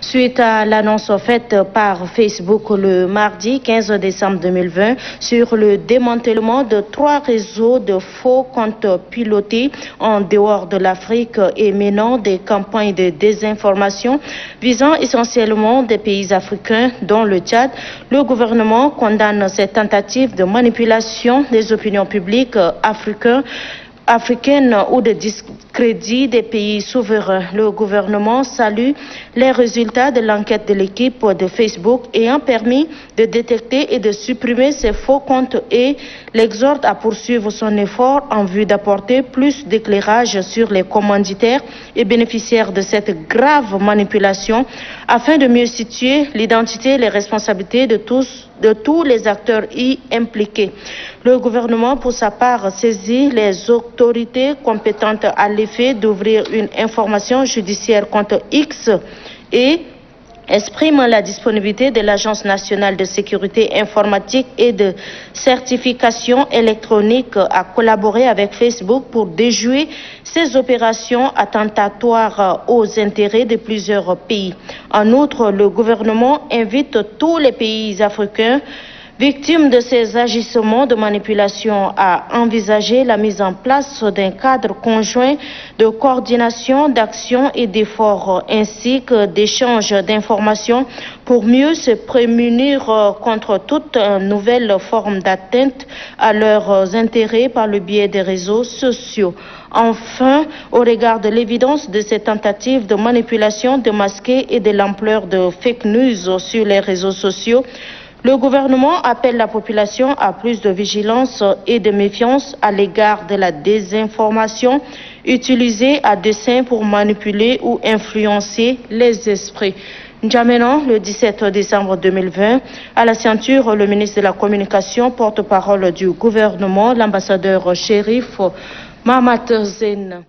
Suite à l'annonce faite par Facebook le mardi 15 décembre 2020 sur le démantèlement de 3 réseaux de faux comptes pilotés en dehors de l'Afrique et menant des campagnes de désinformation visant essentiellement des pays africains dont le Tchad, le gouvernement condamne cette tentative de manipulation des opinions publiques africaines ou de discrédit des pays souverains. Le gouvernement salue les résultats de l'enquête de l'équipe de Facebook ayant permis de détecter et de supprimer ces faux comptes et l'exhorte à poursuivre son effort en vue d'apporter plus d'éclairage sur les commanditaires et bénéficiaires de cette grave manipulation afin de mieux situer l'identité et les responsabilités de tous les acteurs y impliqués. Le gouvernement, pour sa part, saisit les autorités compétentes à l'effet d'ouvrir une information judiciaire contre X et exprime la disponibilité de l'Agence nationale de sécurité informatique et de certification électronique à collaborer avec Facebook pour déjouer ces opérations attentatoires aux intérêts de plusieurs pays. En outre, le gouvernement invite tous les pays africains victimes de ces agissements de manipulation à envisager la mise en place d'un cadre conjoint de coordination, d'action et d'efforts ainsi que d'échange d'informations pour mieux se prémunir contre toute nouvelle forme d'atteinte à leurs intérêts par le biais des réseaux sociaux. Enfin, au regard de l'évidence de ces tentatives de manipulation démasquée et de l'ampleur de fake news sur les réseaux sociaux, le gouvernement appelle la population à plus de vigilance et de méfiance à l'égard de la désinformation utilisée à dessein pour manipuler ou influencer les esprits. N'Djamena, le 17 décembre 2020, à la ceinture, le ministre de la Communication, porte-parole du gouvernement, l'ambassadeur Chérif Mahamat Zeine.